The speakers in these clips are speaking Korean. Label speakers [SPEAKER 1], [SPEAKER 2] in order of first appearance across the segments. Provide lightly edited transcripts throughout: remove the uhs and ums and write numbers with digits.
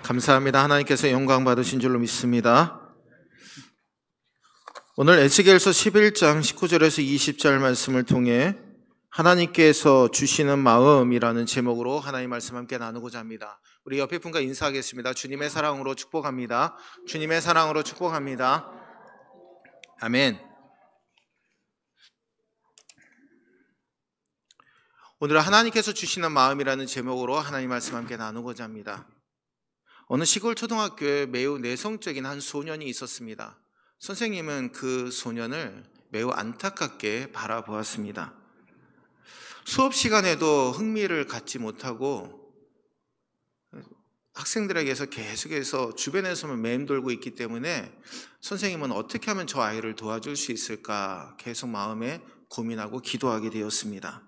[SPEAKER 1] 감사합니다. 하나님께서 영광 받으신 줄로 믿습니다. 오늘 에스겔서 11장 19절에서 20절 말씀을 통해 하나님께서 주시는 마음이라는 제목으로 하나님 말씀 함께 나누고자 합니다. 우리 옆에 분과 인사하겠습니다. 주님의 사랑으로 축복합니다. 주님의 사랑으로 축복합니다. 아멘. 오늘 하나님께서 주시는 마음이라는 제목으로 하나님 말씀 함께 나누고자 합니다. 어느 시골 초등학교에 매우 내성적인 한 소년이 있었습니다. 선생님은 그 소년을 매우 안타깝게 바라보았습니다. 수업 시간에도 흥미를 갖지 못하고 학생들에게서 계속해서 주변에서만 맴돌고 있기 때문에 선생님은 어떻게 하면 저 아이를 도와줄 수 있을까 계속 마음에 고민하고 기도하게 되었습니다.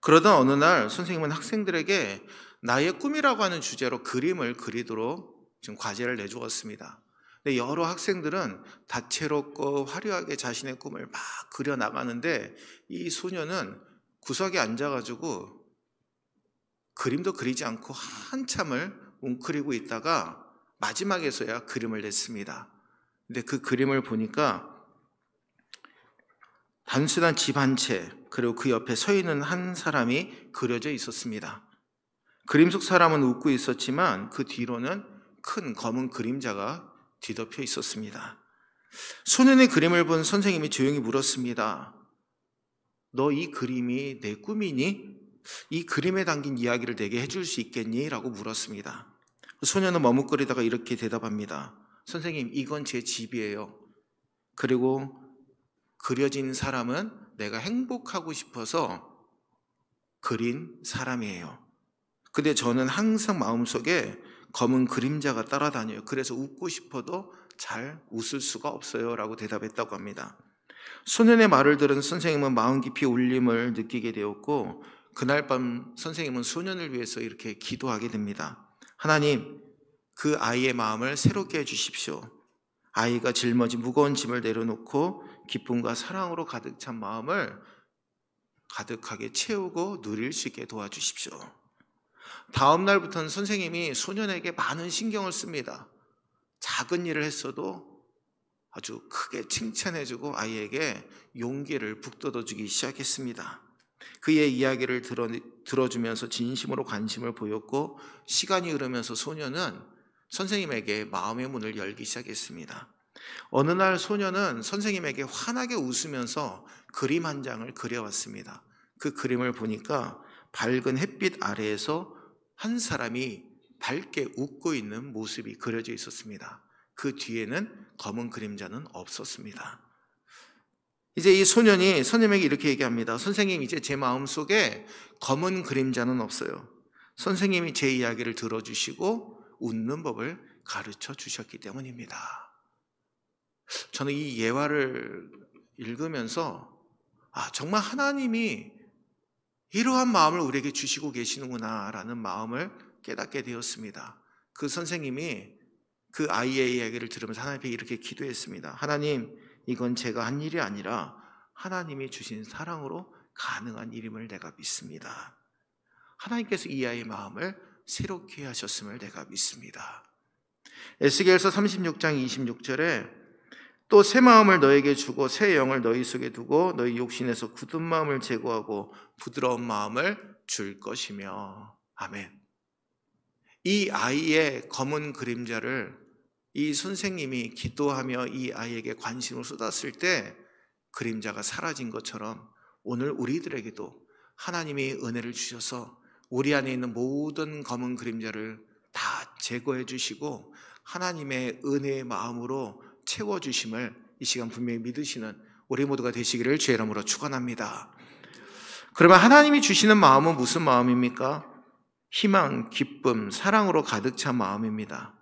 [SPEAKER 1] 그러던 어느 날 선생님은 학생들에게 나의 꿈이라고 하는 주제로 그림을 그리도록 지금 과제를 내주었습니다. 근데 여러 학생들은 다채롭고 화려하게 자신의 꿈을 막 그려나가는데 이 소녀는 구석에 앉아가지고 그림도 그리지 않고 한참을 웅크리고 있다가 마지막에서야 그림을 냈습니다. 근데 그 그림을 보니까 단순한 집 한 채, 그리고 그 옆에 서 있는 한 사람이 그려져 있었습니다. 그림 속 사람은 웃고 있었지만 그 뒤로는 큰 검은 그림자가 뒤덮여 있었습니다. 소년의 그림을 본 선생님이 조용히 물었습니다. 너 이 그림이 내 꿈이니? 이 그림에 담긴 이야기를 내게 해줄 수 있겠니? 라고 물었습니다. 소년은 머뭇거리다가 이렇게 대답합니다. 선생님, 이건 제 집이에요. 그리고 그려진 사람은 내가 행복하고 싶어서 그린 사람이에요. 근데 저는 항상 마음속에 검은 그림자가 따라다녀요. 그래서 웃고 싶어도 잘 웃을 수가 없어요. 라고 대답했다고 합니다. 소년의 말을 들은 선생님은 마음 깊이 울림을 느끼게 되었고 그날 밤 선생님은 소년을 위해서 이렇게 기도하게 됩니다. 하나님, 그 아이의 마음을 새롭게 해주십시오. 아이가 짊어진 무거운 짐을 내려놓고 기쁨과 사랑으로 가득 찬 마음을 가득하게 채우고 누릴 수 있게 도와주십시오. 다음 날부터는 선생님이 소년에게 많은 신경을 씁니다. 작은 일을 했어도 아주 크게 칭찬해주고 아이에게 용기를 북돋워주기 시작했습니다. 그의 이야기를 들어주면서 진심으로 관심을 보였고 시간이 흐르면서 소년은 선생님에게 마음의 문을 열기 시작했습니다. 어느 날 소년은 선생님에게 환하게 웃으면서 그림 한 장을 그려왔습니다. 그 그림을 보니까 밝은 햇빛 아래에서 한 사람이 밝게 웃고 있는 모습이 그려져 있었습니다. 그 뒤에는 검은 그림자는 없었습니다. 이제 이 소년이 선생님에게 이렇게 얘기합니다. 선생님, 이제 제 마음속에 검은 그림자는 없어요. 선생님이 제 이야기를 들어주시고 웃는 법을 가르쳐 주셨기 때문입니다. 저는 이 예화를 읽으면서 정말 하나님이 이러한 마음을 우리에게 주시고 계시는구나 라는 마음을 깨닫게 되었습니다. 그 선생님이 그 아이의 이야기를 들으면서 하나님께 이렇게 기도했습니다. 하나님, 이건 제가 한 일이 아니라 하나님이 주신 사랑으로 가능한 일임을 내가 믿습니다. 하나님께서 이 아이의 마음을 새롭게 하셨음을 내가 믿습니다. 에스겔서 36장 26절에 또 새 마음을 너에게 주고 새 영을 너희 속에 두고 너희 욕심에서 굳은 마음을 제거하고 부드러운 마음을 줄 것이며. 아멘. 이 아이의 검은 그림자를 이 선생님이 기도하며 이 아이에게 관심을 쏟았을 때 그림자가 사라진 것처럼 오늘 우리들에게도 하나님이 은혜를 주셔서 우리 안에 있는 모든 검은 그림자를 다 제거해 주시고 하나님의 은혜의 마음으로 채워주심을 이 시간 분명히 믿으시는 우리 모두가 되시기를 주의 이름으로 축원합니다. 그러면 하나님이 주시는 마음은 무슨 마음입니까? 희망, 기쁨, 사랑으로 가득 찬 마음입니다.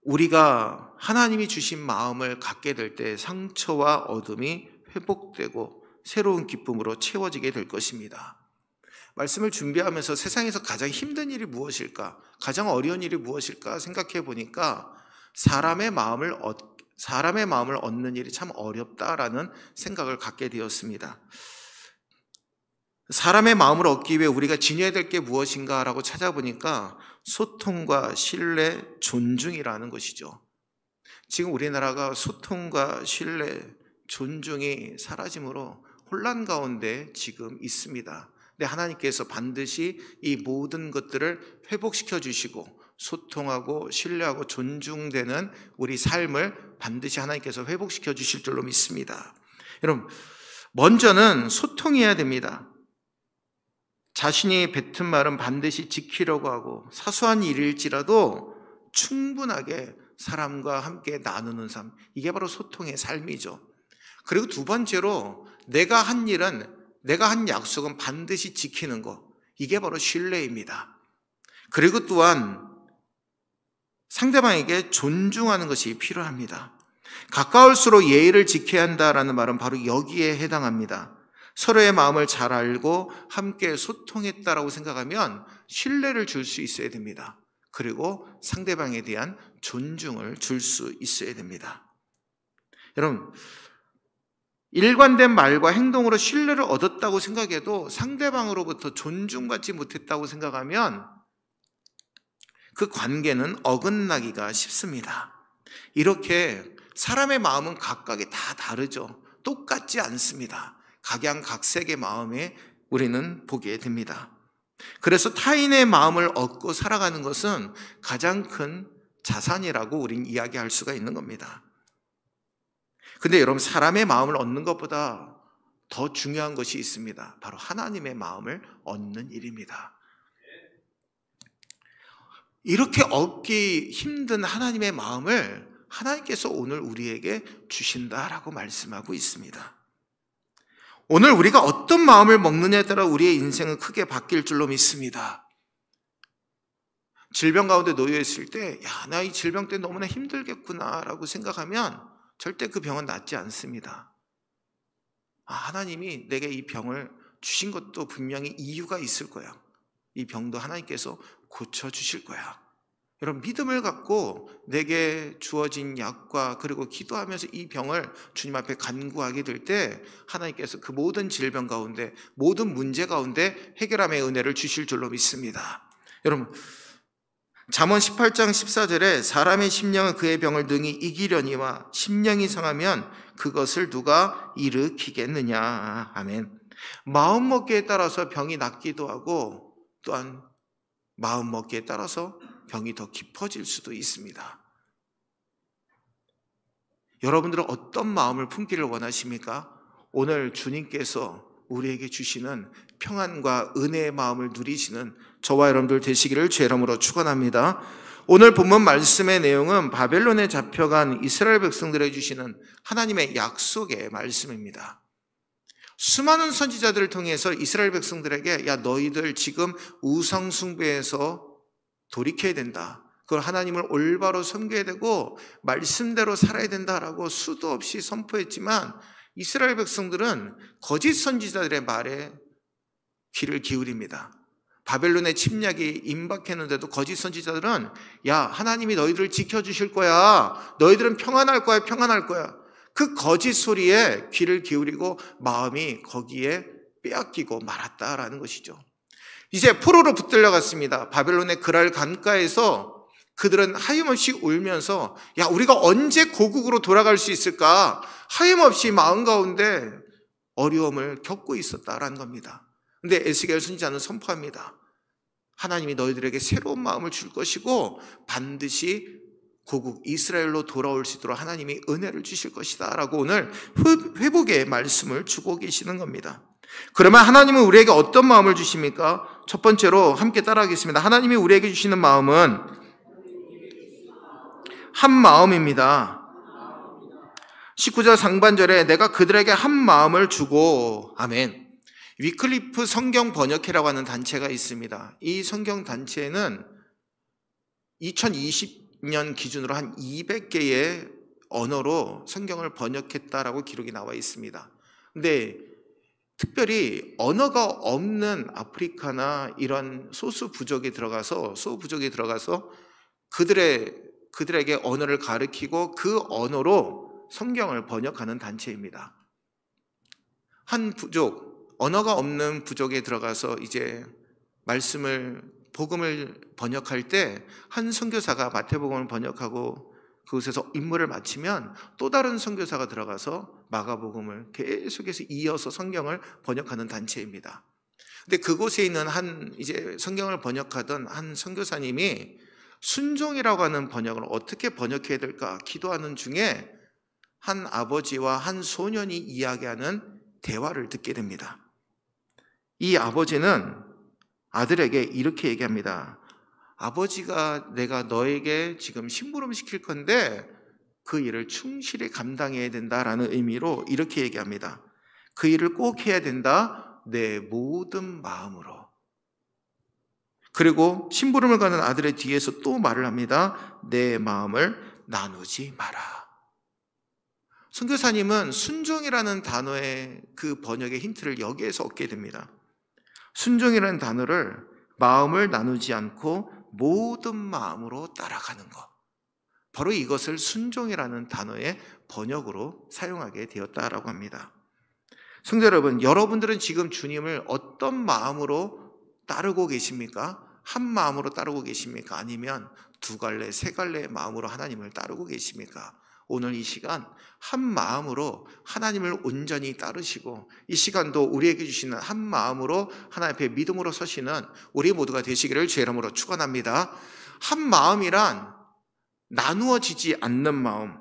[SPEAKER 1] 우리가 하나님이 주신 마음을 갖게 될 때 상처와 어둠이 회복되고 새로운 기쁨으로 채워지게 될 것입니다. 말씀을 준비하면서 세상에서 가장 힘든 일이 무엇일까? 가장 어려운 일이 무엇일까? 생각해 보니까 사람의 마음을 얻는 일이 참 어렵다라는 생각을 갖게 되었습니다. 사람의 마음을 얻기 위해 우리가 지녀야 될 게 무엇인가라고 찾아보니까 소통과 신뢰, 존중이라는 것이죠. 지금 우리나라가 소통과 신뢰, 존중이 사라짐으로 혼란 가운데 지금 있습니다. 근데 하나님께서 반드시 이 모든 것들을 회복시켜 주시고 소통하고 신뢰하고 존중되는 우리 삶을 반드시 하나님께서 회복시켜 주실 줄로 믿습니다. 여러분, 먼저는 소통해야 됩니다. 자신이 뱉은 말은 반드시 지키려고 하고 사소한 일일지라도 충분하게 사람과 함께 나누는 삶, 이게 바로 소통의 삶이죠. 그리고 두 번째로 내가 한 약속은 반드시 지키는 것, 이게 바로 신뢰입니다. 그리고 또한 상대방에게 존중하는 것이 필요합니다. 가까울수록 예의를 지켜야 한다라는 말은 바로 여기에 해당합니다. 서로의 마음을 잘 알고 함께 소통했다라고 생각하면 신뢰를 줄 수 있어야 됩니다. 그리고 상대방에 대한 존중을 줄 수 있어야 됩니다. 여러분, 일관된 말과 행동으로 신뢰를 얻었다고 생각해도 상대방으로부터 존중받지 못했다고 생각하면 그 관계는 어긋나기가 쉽습니다. 이렇게 사람의 마음은 각각이 다 다르죠. 똑같지 않습니다. 각양각색의 마음에 우리는 보게 됩니다. 그래서 타인의 마음을 얻고 살아가는 것은 가장 큰 자산이라고 우린 이야기할 수가 있는 겁니다. 근데 여러분, 사람의 마음을 얻는 것보다 더 중요한 것이 있습니다. 바로 하나님의 마음을 얻는 일입니다. 이렇게 얻기 힘든 하나님의 마음을 하나님께서 오늘 우리에게 주신다라고 말씀하고 있습니다. 오늘 우리가 어떤 마음을 먹느냐에 따라 우리의 인생은 크게 바뀔 줄로 믿습니다. 질병 가운데 놓여 있을 때, 나 이 질병 때문에 너무나 힘들겠구나라고 생각하면 절대 그 병은 낫지 않습니다. 하나님이 내게 이 병을 주신 것도 분명히 이유가 있을 거야. 이 병도 하나님께서 고쳐주실 거야. 여러분, 믿음을 갖고 내게 주어진 약과 그리고 기도하면서 이 병을 주님 앞에 간구하게 될 때 하나님께서 그 모든 질병 가운데, 모든 문제 가운데 해결함의 은혜를 주실 줄로 믿습니다. 여러분, 잠언 18장 14절에 사람의 심령은 그의 병을 능히 이기려니와 심령이 상하면 그것을 누가 일으키겠느냐. 아멘. 마음먹기에 따라서 병이 낫기도 하고 또한 마음먹기에 따라서 병이 더 깊어질 수도 있습니다. 여러분들은 어떤 마음을 품기를 원하십니까? 오늘 주님께서 우리에게 주시는 평안과 은혜의 마음을 누리시는 저와 여러분들 되시기를 주의 이름으로 축원합니다. 오늘 본문 말씀의 내용은 바벨론에 잡혀간 이스라엘 백성들에게 주시는 하나님의 약속의 말씀입니다. 수많은 선지자들을 통해서 이스라엘 백성들에게 너희들 지금 우상 숭배에서 돌이켜야 된다. 그걸 하나님을 올바로 섬겨야 되고 말씀대로 살아야 된다라고 수도 없이 선포했지만 이스라엘 백성들은 거짓 선지자들의 말에 귀를 기울입니다. 바벨론의 침략이 임박했는데도 거짓 선지자들은 하나님이 너희들을 지켜주실 거야. 너희들은 평안할 거야. 평안할 거야. 그 거짓 소리에 귀를 기울이고 마음이 거기에 빼앗기고 말았다라는 것이죠. 이제 포로로 붙들려갔습니다. 바벨론의 그랄 강가에서 그들은 하염없이 울면서 우리가 언제 고국으로 돌아갈 수 있을까? 하염없이 마음 가운데 어려움을 겪고 있었다라는 겁니다. 근데 에스겔 선지자는 선포합니다. 하나님이 너희들에게 새로운 마음을 줄 것이고 반드시 고국 이스라엘로 돌아올 수 있도록 하나님이 은혜를 주실 것이다 라고 오늘 회복의 말씀을 주고 계시는 겁니다. 그러면 하나님은 우리에게 어떤 마음을 주십니까? 첫 번째로 함께 따라하겠습니다. 하나님이 우리에게 주시는 마음은 한 마음입니다. 19절 상반절에 내가 그들에게 한 마음을 주고, 아멘. 위클리프 성경 번역회라고 하는 단체가 있습니다. 이 성경 단체는 2020년 기준으로 한 200개의 언어로 성경을 번역했다라고 기록이 나와 있습니다. 근데 특별히 언어가 없는 아프리카나 이런 소수 부족에 들어가서 그들에게 언어를 가르치고 그 언어로 성경을 번역하는 단체입니다. 한 부족, 언어가 없는 부족에 들어가서 이제 복음을 번역할 때 한 선교사가 마태복음을 번역하고 그곳에서 임무를 마치면 또 다른 선교사가 들어가서 마가복음을 계속해서 이어서 성경을 번역하는 단체입니다. 근데 그곳에 있는 이제 성경을 번역하던 한 선교사님이 순종이라고 하는 번역을 어떻게 번역해야 될까 기도하는 중에 한 아버지와 한 소년이 이야기하는 대화를 듣게 됩니다. 이 아버지는 아들에게 이렇게 얘기합니다. 아버지가 내가 너에게 지금 심부름 시킬 건데 그 일을 충실히 감당해야 된다라는 의미로 이렇게 얘기합니다. 그 일을 꼭 해야 된다. 내 모든 마음으로. 그리고 심부름을 가는 아들의 뒤에서 또 말을 합니다. 내 마음을 나누지 마라. 선교사님은 순종이라는 단어의 그 번역의 힌트를 여기에서 얻게 됩니다. 순종이라는 단어를 마음을 나누지 않고 모든 마음으로 따라가는 것. 바로 이것을 순종이라는 단어의 번역으로 사용하게 되었다라고 합니다. 성도 여러분, 여러분들은 지금 주님을 어떤 마음으로 따르고 계십니까? 한 마음으로 따르고 계십니까? 아니면 두 갈래, 세 갈래의 마음으로 하나님을 따르고 계십니까? 오늘 이 시간 한 마음으로 하나님을 온전히 따르시고 이 시간도 우리에게 주시는 한 마음으로 하나님 앞에 믿음으로 서시는 우리 모두가 되시기를 주의 이름으로 축원합니다. 한 마음이란 나누어지지 않는 마음,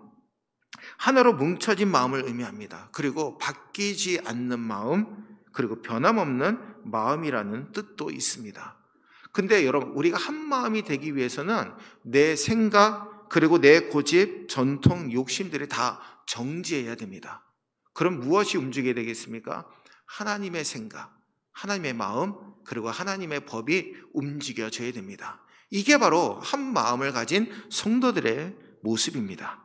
[SPEAKER 1] 하나로 뭉쳐진 마음을 의미합니다. 그리고 바뀌지 않는 마음, 그리고 변함없는 마음이라는 뜻도 있습니다. 근데 여러분, 우리가 한 마음이 되기 위해서는 내 생각, 그리고 내 고집, 전통, 욕심들이 다 정지해야 됩니다. 그럼 무엇이 움직여야 되겠습니까? 하나님의 생각, 하나님의 마음, 그리고 하나님의 법이 움직여져야 됩니다. 이게 바로 한 마음을 가진 성도들의 모습입니다.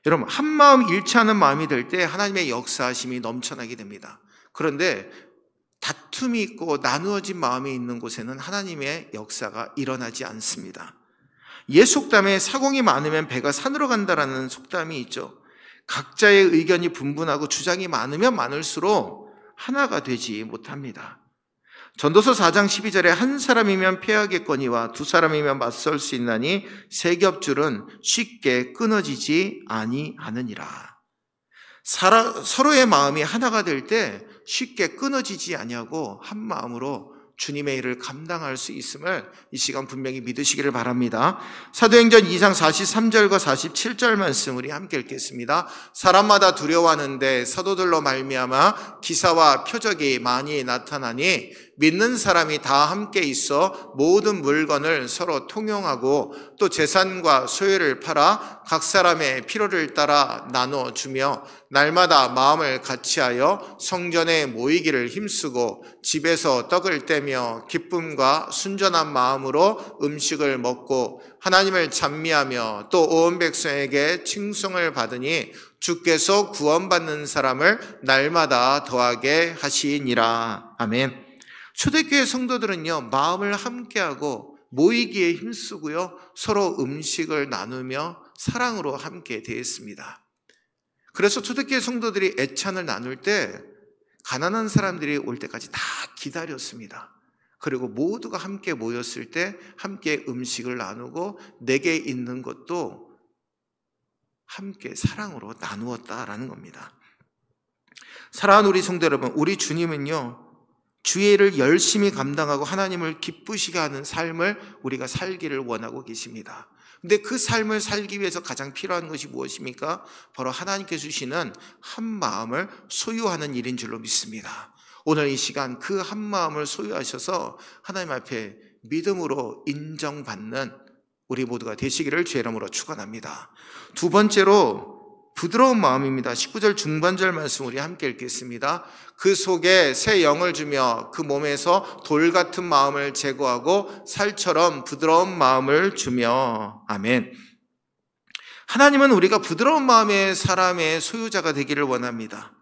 [SPEAKER 1] 여러분, 한 마음 일치하는 마음이 될 때 하나님의 역사하심이 넘쳐나게 됩니다. 그런데 다툼이 있고 나누어진 마음이 있는 곳에는 하나님의 역사가 일어나지 않습니다. 옛 속담에 사공이 많으면 배가 산으로 간다라는 속담이 있죠. 각자의 의견이 분분하고 주장이 많으면 많을수록 하나가 되지 못합니다. 전도서 4장 12절에 한 사람이면 패하겠거니와 두 사람이면 맞설 수 있나니 세 겹줄은 쉽게 끊어지지 아니하느니라. 서로의 마음이 하나가 될 때 쉽게 끊어지지 아니하고 한 마음으로 주님의 일을 감당할 수 있음을 이 시간 분명히 믿으시기를 바랍니다. 사도행전 2장 43절과 47절 말씀 우리 함께 읽겠습니다. 사람마다 두려워하는데 사도들로 말미암아 기사와 표적이 많이 나타나니 믿는 사람이 다 함께 있어 모든 물건을 서로 통용하고 또 재산과 소유를 팔아 각 사람의 필요를 따라 나눠주며 날마다 마음을 같이하여 성전에 모이기를 힘쓰고 집에서 떡을 떼며 기쁨과 순전한 마음으로 음식을 먹고 하나님을 찬미하며 또 온 백성에게 칭송을 받으니 주께서 구원받는 사람을 날마다 더하게 하시니라. 아멘. 초대교회 성도들은요, 마음을 함께하고 모이기에 힘쓰고요, 서로 음식을 나누며 사랑으로 함께 대했습니다. 그래서 초대교회 성도들이 애찬을 나눌 때 가난한 사람들이 올 때까지 다 기다렸습니다. 그리고 모두가 함께 모였을 때 함께 음식을 나누고 내게 있는 것도 함께 사랑으로 나누었다라는 겁니다. 사랑하는 우리 성도 여러분, 우리 주님은요, 주의 일을 열심히 감당하고 하나님을 기쁘시게 하는 삶을 우리가 살기를 원하고 계십니다. 근데 그 삶을 살기 위해서 가장 필요한 것이 무엇입니까? 바로 하나님께서 주시는 한 마음을 소유하는 일인 줄로 믿습니다. 오늘 이 시간 그 한 마음을 소유하셔서 하나님 앞에 믿음으로 인정받는 우리 모두가 되시기를 주의 이름으로 축원합니다. 두 번째로 부드러운 마음입니다. 19절 중반절 말씀 우리 함께 읽겠습니다. 그 속에 새 영을 주며 그 몸에서 돌 같은 마음을 제거하고 살처럼 부드러운 마음을 주며. 아멘. 하나님은 우리가 부드러운 마음의 사람의 소유자가 되기를 원합니다.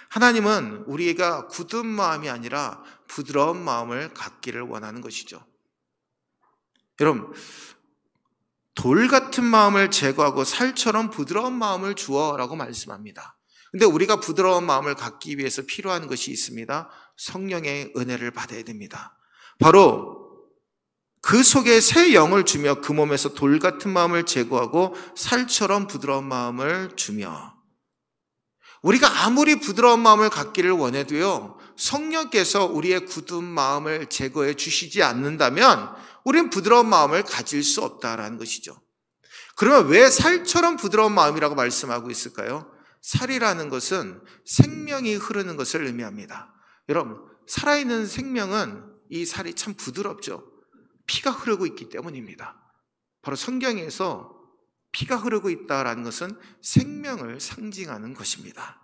[SPEAKER 1] 하나님은 우리가 굳은 마음이 아니라 부드러운 마음을 갖기를 원하는 것이죠. 여러분, 돌 같은 마음을 제거하고 살처럼 부드러운 마음을 주어라고 말씀합니다. 근데 우리가 부드러운 마음을 갖기 위해서 필요한 것이 있습니다. 성령의 은혜를 받아야 됩니다. 바로 그 속에 새 영을 주며 그 몸에서 돌 같은 마음을 제거하고 살처럼 부드러운 마음을 주며, 우리가 아무리 부드러운 마음을 갖기를 원해도요, 성령께서 우리의 굳은 마음을 제거해 주시지 않는다면 우리는 부드러운 마음을 가질 수 없다라는 것이죠. 그러면 왜 살처럼 부드러운 마음이라고 말씀하고 있을까요? 살이라는 것은 생명이 흐르는 것을 의미합니다. 여러분, 살아있는 생명은 이 살이 참 부드럽죠. 피가 흐르고 있기 때문입니다. 바로 성경에서 피가 흐르고 있다라는 것은 생명을 상징하는 것입니다.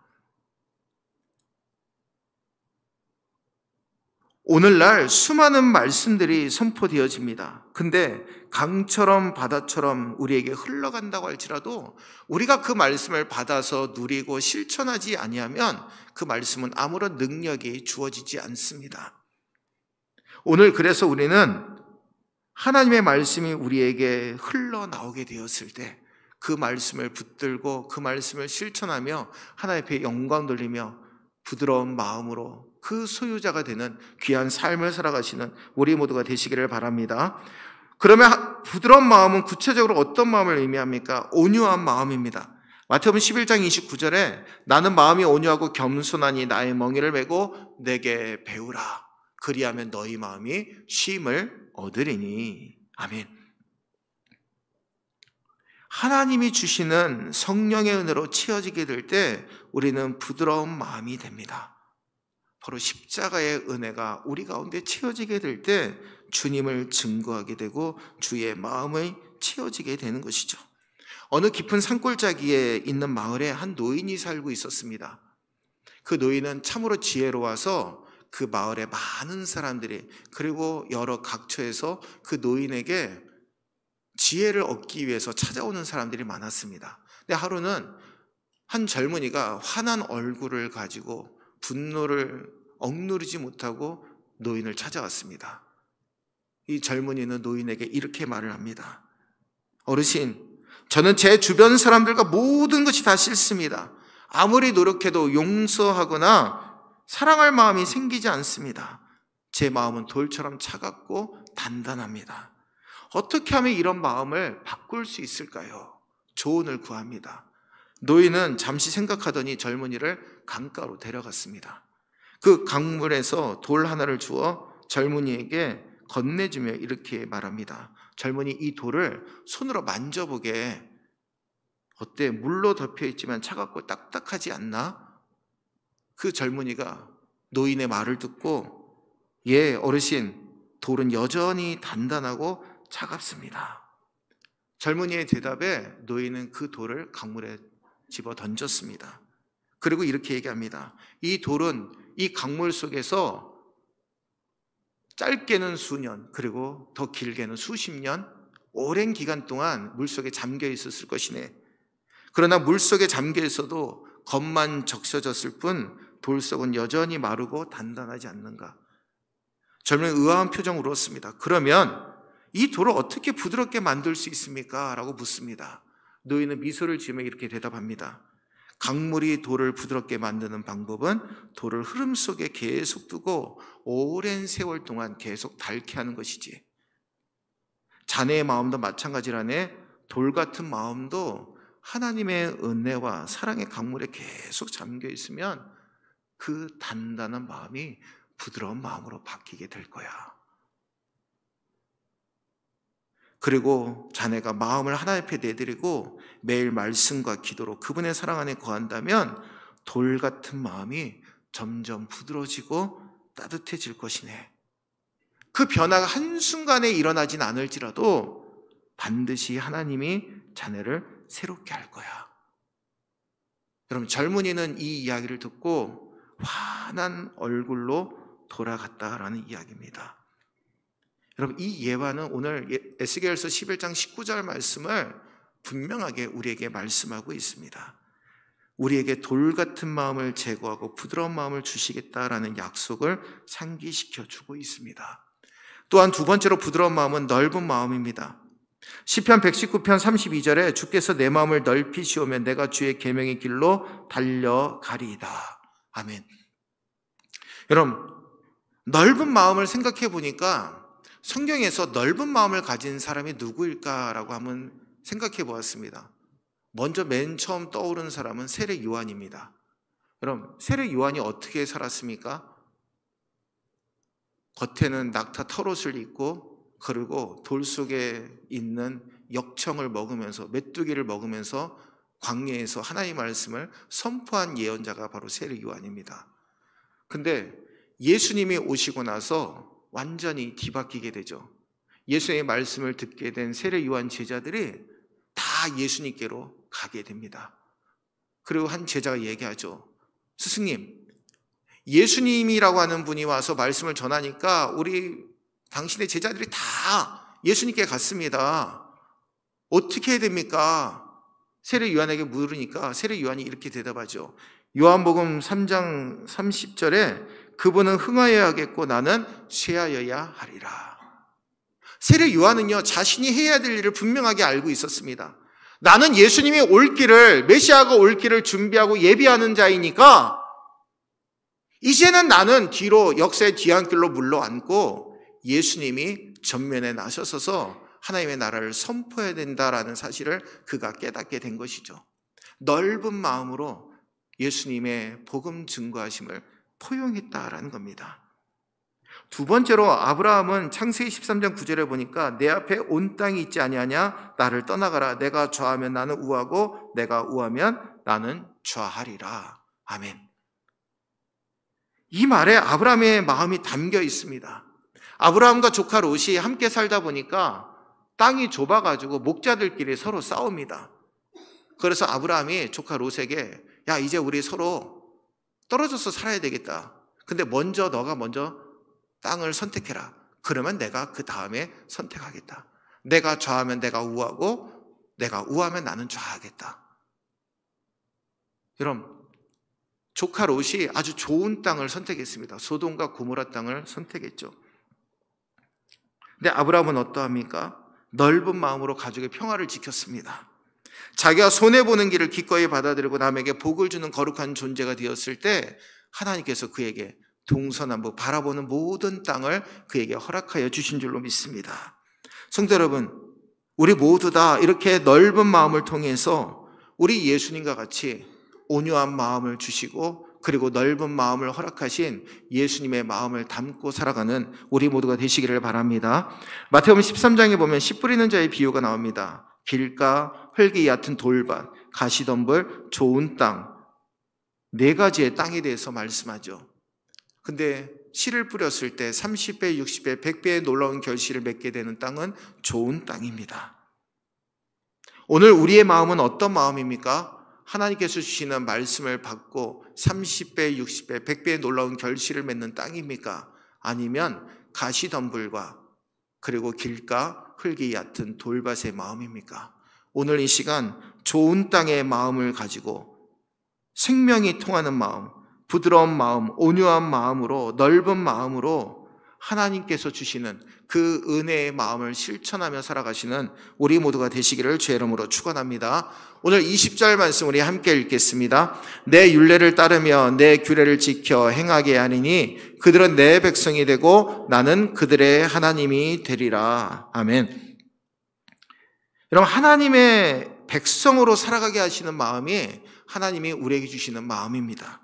[SPEAKER 1] 오늘날 수많은 말씀들이 선포되어집니다. 근데 강처럼 바다처럼 우리에게 흘러간다고 할지라도 우리가 그 말씀을 받아서 누리고 실천하지 아니하면 그 말씀은 아무런 능력이 주어지지 않습니다. 오늘 그래서 우리는 하나님의 말씀이 우리에게 흘러나오게 되었을 때 그 말씀을 붙들고 그 말씀을 실천하며 하나님 앞에 영광 돌리며 부드러운 마음으로 그 소유자가 되는 귀한 삶을 살아가시는 우리 모두가 되시기를 바랍니다. 그러면 부드러운 마음은 구체적으로 어떤 마음을 의미합니까? 온유한 마음입니다. 마태복음 11장 29절에 나는 마음이 온유하고 겸손하니 나의 멍에를 메고 내게 배우라. 그리하면 너희 마음이 쉼을 얻으리니. 아멘. 하나님이 주시는 성령의 은혜로 채워지게 될 때 우리는 부드러운 마음이 됩니다. 바로 십자가의 은혜가 우리 가운데 채워지게 될 때 주님을 증거하게 되고 주의 마음이 채워지게 되는 것이죠. 어느 깊은 산골짜기에 있는 마을에 한 노인이 살고 있었습니다. 그 노인은 참으로 지혜로워서 그 마을에 많은 사람들이, 그리고 여러 각처에서 그 노인에게 지혜를 얻기 위해서 찾아오는 사람들이 많았습니다. 근데 하루는 한 젊은이가 환한 얼굴을 가지고 분노를 억누르지 못하고 노인을 찾아왔습니다. 이 젊은이는 노인에게 이렇게 말을 합니다. 어르신, 저는 제 주변 사람들과 모든 것이 다 싫습니다. 아무리 노력해도 용서하거나 사랑할 마음이 생기지 않습니다. 제 마음은 돌처럼 차갑고 단단합니다. 어떻게 하면 이런 마음을 바꿀 수 있을까요? 조언을 구합니다. 노인은 잠시 생각하더니 젊은이를 강가로 데려갔습니다. 그 강물에서 돌 하나를 주어 젊은이에게 건네주며 이렇게 말합니다. 젊은이, 이 돌을 손으로 만져보게. 어때? 물로 덮여있지만 차갑고 딱딱하지 않나? 그 젊은이가 노인의 말을 듣고, 예, 어르신, 돌은 여전히 단단하고 차갑습니다. 젊은이의 대답에 노인은 그 돌을 강물에 집어 던졌습니다. 그리고 이렇게 얘기합니다. 이 돌은 이 강물 속에서 짧게는 수년, 그리고 더 길게는 수십 년, 오랜 기간 동안 물속에 잠겨 있었을 것이네. 그러나 물속에 잠겨 있어도 겉만 적셔졌을 뿐 돌속은 여전히 마르고 단단하지 않는가? 젊은이는 의아한 표정으로 울었습니다. 그러면 이 돌을 어떻게 부드럽게 만들 수 있습니까? 라고 묻습니다. 노인은 미소를 지으며 이렇게 대답합니다. 강물이 돌을 부드럽게 만드는 방법은 돌을 흐름 속에 계속 두고 오랜 세월 동안 계속 닳게 하는 것이지. 자네의 마음도 마찬가지라네. 돌 같은 마음도 하나님의 은혜와 사랑의 강물에 계속 잠겨 있으면 그 단단한 마음이 부드러운 마음으로 바뀌게 될 거야. 그리고 자네가 마음을 하나님 앞에 내드리고 매일 말씀과 기도로 그분의 사랑 안에 거한다면 돌 같은 마음이 점점 부드러워지고 따뜻해질 것이네. 그 변화가 한순간에 일어나진 않을지라도 반드시 하나님이 자네를 새롭게 할 거야. 여러분, 젊은이는 이 이야기를 듣고 환한 얼굴로 돌아갔다라는 이야기입니다. 여러분, 이 예화는 오늘 에스겔서 11장 19절 말씀을 분명하게 우리에게 말씀하고 있습니다. 우리에게 돌 같은 마음을 제거하고 부드러운 마음을 주시겠다라는 약속을 상기시켜 주고 있습니다. 또한 두 번째로 부드러운 마음은 넓은 마음입니다. 시편 119편 32절에 주께서 내 마음을 넓히시오면 내가 주의 계명의 길로 달려가리이다. 아멘. 여러분, 넓은 마음을 생각해 보니까 성경에서 넓은 마음을 가진 사람이 누구일까라고 한번 생각해 보았습니다. 먼저 맨 처음 떠오르는 사람은 세례 요한입니다. 여러분, 세례 요한이 어떻게 살았습니까? 겉에는 낙타 털옷을 입고 그리고 돌 속에 있는 역청을 먹으면서 메뚜기를 먹으면서 광야에서 하나님의 말씀을 선포한 예언자가 바로 세례 요한입니다. 근데 예수님이 오시고 나서 완전히 뒤바뀌게 되죠. 예수의 말씀을 듣게 된 세례 요한 제자들이 다 예수님께로 가게 됩니다. 그리고 한 제자가 얘기하죠. 스승님, 예수님이라고 하는 분이 와서 말씀을 전하니까 우리 당신의 제자들이 다 예수님께 갔습니다. 어떻게 해야 됩니까? 세례 요한에게 물으니까 세례 요한이 이렇게 대답하죠. 요한복음 3장 30절에 그분은 흥하여야겠고 나는 쇠하여야 하리라. 세례 요한은요, 자신이 해야 될 일을 분명하게 알고 있었습니다. 나는 예수님이 올 길을, 메시아가 올 길을 준비하고 예비하는 자이니까 이제는 나는 뒤로 역사의 뒤안길로 물러앉고 예수님이 전면에 나서셔서 하나님의 나라를 선포해야 된다라는 사실을 그가 깨닫게 된 것이죠. 넓은 마음으로 예수님의 복음 증거하심을 포용했다라는 겁니다. 두 번째로 아브라함은 창세기 13장 9절에 보니까 내 앞에 온 땅이 있지 아니하냐 나를 떠나가라. 내가 좌하면 나는 우하고 내가 우하면 나는 좌하리라. 아멘. 이 말에 아브라함의 마음이 담겨 있습니다. 아브라함과 조카 롯이 함께 살다 보니까 땅이 좁아가지고 목자들끼리 서로 싸웁니다. 그래서 아브라함이 조카 롯에게 야, 이제 우리 서로 떨어져서 살아야 되겠다. 근데 너가 먼저 땅을 선택해라. 그러면 내가 그 다음에 선택하겠다. 내가 좌하면 내가 우하고 내가 우하면 나는 좌하겠다. 여러분, 조카 롯이 아주 좋은 땅을 선택했습니다. 소돔과 고모라 땅을 선택했죠. 근데 아브라함은 어떠합니까? 넓은 마음으로 가족의 평화를 지켰습니다. 자기가 손해보는 길을 기꺼이 받아들이고 남에게 복을 주는 거룩한 존재가 되었을 때 하나님께서 그에게 동서남북 바라보는 모든 땅을 그에게 허락하여 주신 줄로 믿습니다. 성도 여러분, 우리 모두 다 이렇게 넓은 마음을 통해서 우리 예수님과 같이 온유한 마음을 주시고 그리고 넓은 마음을 허락하신 예수님의 마음을 담고 살아가는 우리 모두가 되시기를 바랍니다. 마태복음 13장에 보면 씨 뿌리는 자의 비유가 나옵니다. 길가, 흙이 얕은 돌밭, 가시덤불, 좋은 땅, 네 가지의 땅에 대해서 말씀하죠. 근데 씨를 뿌렸을 때 30배, 60배, 100배의 놀라운 결실을 맺게 되는 땅은 좋은 땅입니다. 오늘 우리의 마음은 어떤 마음입니까? 하나님께서 주시는 말씀을 받고 30배, 60배, 100배의 놀라운 결실을 맺는 땅입니까? 아니면 가시덤불과 그리고 길가, 흙이 얕은 돌밭의 마음입니까? 오늘 이 시간 좋은 땅의 마음을 가지고 생명이 통하는 마음, 부드러운 마음, 온유한 마음으로 넓은 마음으로 하나님께서 주시는 그 은혜의 마음을 실천하며 살아가시는 우리 모두가 되시기를 주의 이름으로 축원합니다. 오늘 20절 말씀 우리 함께 읽겠습니다. 내 율례를 따르며 내 규례를 지켜 행하게 하리니 그들은 내 백성이 되고 나는 그들의 하나님이 되리라. 아멘. 여러분, 하나님의 백성으로 살아가게 하시는 마음이 하나님이 우리에게 주시는 마음입니다.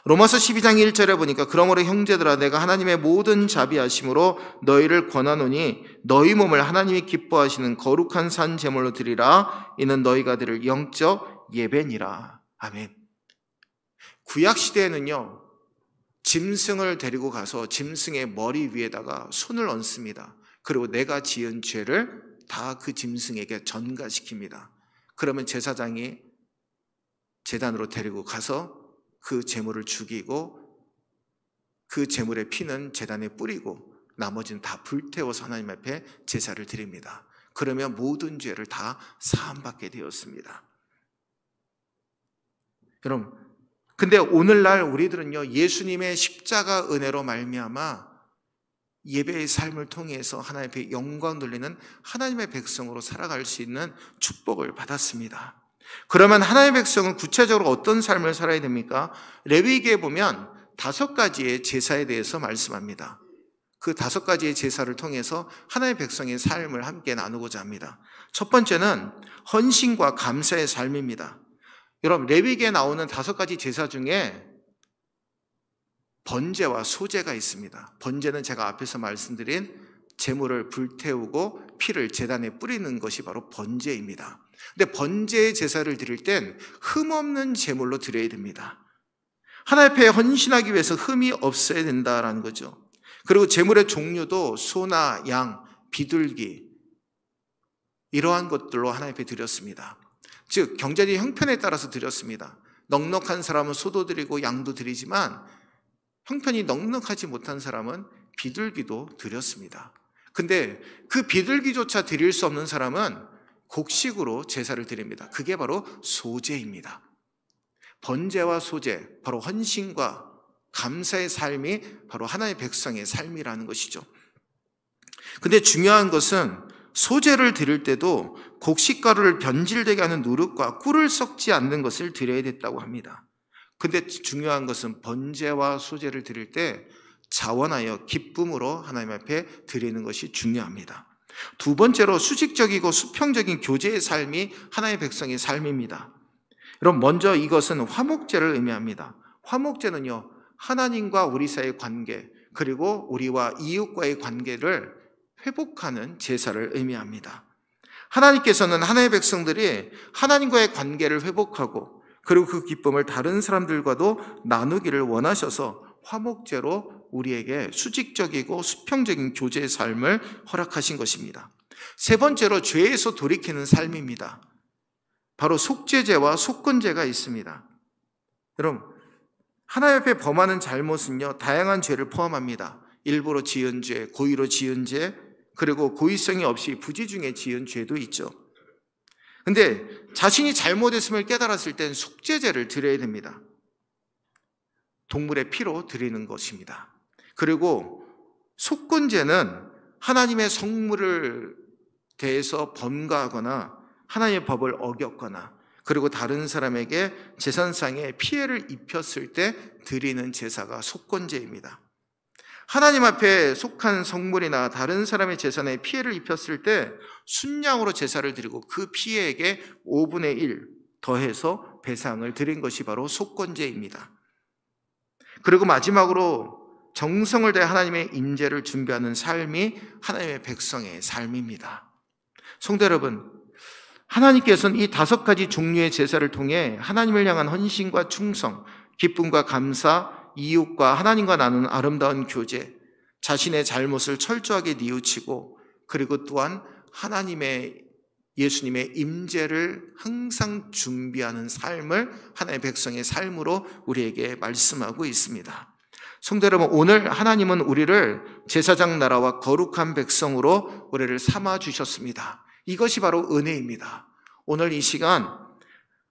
[SPEAKER 1] 로마서 12장 1절에 보니까 그러므로 형제들아 내가 하나님의 모든 자비하심으로 너희를 권하노니 너희 몸을 하나님이 기뻐하시는 거룩한 산 제물로 드리라. 이는 너희가 드릴 영적 예배니라. 아멘. 구약 시대에는요, 짐승을 데리고 가서 짐승의 머리 위에다가 손을 얹습니다. 그리고 내가 지은 죄를 다 그 짐승에게 전가시킵니다. 그러면 제사장이 제단으로 데리고 가서 그 제물을 죽이고 그 제물의 피는 제단에 뿌리고 나머지는 다 불태워서 하나님 앞에 제사를 드립니다. 그러면 모든 죄를 다 사함받게 되었습니다. 여러분, 근데 오늘날 우리들은요, 예수님의 십자가 은혜로 말미암아 예배의 삶을 통해서 하나님 앞에 영광 돌리는 하나님의 백성으로 살아갈 수 있는 축복을 받았습니다. 그러면 하나님의 백성은 구체적으로 어떤 삶을 살아야 됩니까? 레위기에 보면 5가지의 제사에 대해서 말씀합니다. 그 5가지의 제사를 통해서 하나님의 백성의 삶을 함께 나누고자 합니다. 첫 번째는 헌신과 감사의 삶입니다. 여러분, 레위기에 나오는 5가지 제사 중에 번제와 소제가 있습니다. 번제는 제가 앞에서 말씀드린 제물을 불태우고 피를 제단에 뿌리는 것이 바로 번제입니다. 근데 번제의 제사를 드릴 땐 흠없는 제물로 드려야 됩니다. 하나님 앞에 헌신하기 위해서 흠이 없어야 된다라는 거죠. 그리고 제물의 종류도 소나 양, 비둘기 이러한 것들로 하나님 앞에 드렸습니다. 즉 경제적 형편에 따라서 드렸습니다. 넉넉한 사람은 소도 드리고 양도 드리지만 형편이 넉넉하지 못한 사람은 비둘기도 드렸습니다. 근데 그 비둘기조차 드릴 수 없는 사람은 곡식으로 제사를 드립니다. 그게 바로 소제입니다. 번제와 소제, 바로 헌신과 감사의 삶이 바로 하나님의 백성의 삶이라는 것이죠. 근데 중요한 것은 소제를 드릴 때도 곡식가루를 변질되게 하는 누룩과 꿀을 섞지 않는 것을 드려야 됐다고 합니다. 근데 중요한 것은 번제와 소제를 드릴 때 자원하여 기쁨으로 하나님 앞에 드리는 것이 중요합니다. 두 번째로 수직적이고 수평적인 교제의 삶이 하나님의 백성의 삶입니다. 여러분, 먼저 이것은 화목제를 의미합니다. 화목제는요, 하나님과 우리 사이의 관계, 그리고 우리와 이웃과의 관계를 회복하는 제사를 의미합니다. 하나님께서는 하나님의 백성들이 하나님과의 관계를 회복하고 그리고 그 기쁨을 다른 사람들과도 나누기를 원하셔서 화목제로 우리에게 수직적이고 수평적인 교제의 삶을 허락하신 것입니다. 세 번째로 죄에서 돌이키는 삶입니다. 바로 속죄제와 속건제가 있습니다. 여러분, 하나님 앞에 범하는 잘못은요, 다양한 죄를 포함합니다. 일부러 지은 죄, 고의로 지은 죄, 그리고 고의성이 없이 부지 중에 지은 죄도 있죠. 근데 자신이 잘못했음을 깨달았을 땐 속죄제를 드려야 됩니다. 동물의 피로 드리는 것입니다. 그리고 속건제는 하나님의 성물을 대해서 범가하거나 하나님의 법을 어겼거나 그리고 다른 사람에게 재산상의 피해를 입혔을 때 드리는 제사가 속건제입니다. 하나님 앞에 속한 성물이나 다른 사람의 재산에 피해를 입혔을 때 순양으로 제사를 드리고 그 피해에게 5분의 1 더해서 배상을 드린 것이 바로 속건제입니다. 그리고 마지막으로 정성을 다해 하나님의 임재를 준비하는 삶이 하나님의 백성의 삶입니다. 성도 여러분, 하나님께서는 이 5가지 종류의 제사를 통해 하나님을 향한 헌신과 충성, 기쁨과 감사, 이웃과 하나님과 나누는 아름다운 교제, 자신의 잘못을 철저하게 뉘우치고 그리고 또한 예수님의 임재를 항상 준비하는 삶을 하나님의 백성의 삶으로 우리에게 말씀하고 있습니다. 성도 여러분, 오늘 하나님은 우리를 제사장 나라와 거룩한 백성으로 우리를 삼아 주셨습니다. 이것이 바로 은혜입니다. 오늘 이 시간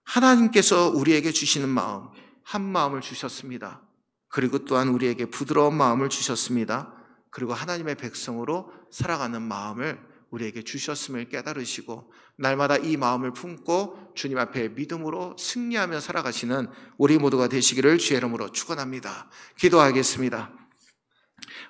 [SPEAKER 1] 하나님께서 우리에게 주시는 마음, 한 마음을 주셨습니다. 그리고 또한 우리에게 부드러운 마음을 주셨습니다. 그리고 하나님의 백성으로 살아가는 마음을 우리에게 주셨음을 깨달으시고 날마다 이 마음을 품고 주님 앞에 믿음으로 승리하며 살아가시는 우리 모두가 되시기를 주의 이름으로 축원합니다. 기도하겠습니다.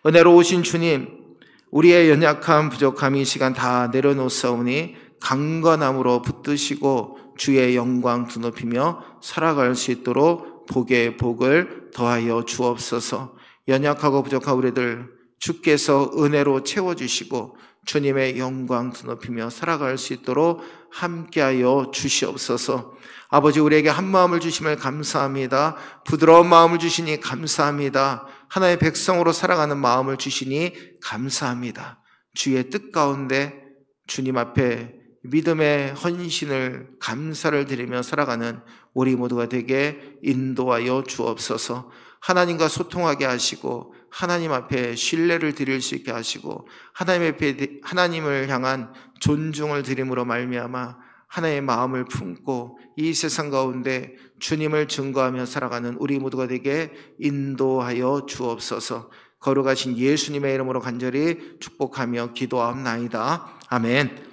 [SPEAKER 1] 은혜로우신 주님, 우리의 연약함, 부족함 이 시간 다 내려놓사오니 강건함으로 붙드시고 주의 영광 드높이며 살아갈 수 있도록 복의 복을 더하여 주옵소서. 연약하고 부족한 우리들 주께서 은혜로 채워주시고 주님의 영광 드높이며 살아갈 수 있도록 함께하여 주시옵소서. 아버지, 우리에게 한 마음을 주심을 감사합니다. 부드러운 마음을 주시니 감사합니다. 하나의 백성으로 살아가는 마음을 주시니 감사합니다. 주의 뜻 가운데 주님 앞에 믿음의 헌신을 감사를 드리며 살아가는 우리 모두가 되게 인도하여 주옵소서. 하나님과 소통하게 하시고 하나님 앞에 신뢰를 드릴 수 있게 하시고 하나님 앞에 하나님을 향한 존중을 드림으로 말미암아 하나의 마음을 품고 이 세상 가운데 주님을 증거하며 살아가는 우리 모두가 되게 인도하여 주옵소서. 거룩하신 예수님의 이름으로 간절히 축복하며 기도하옵나이다. 아멘.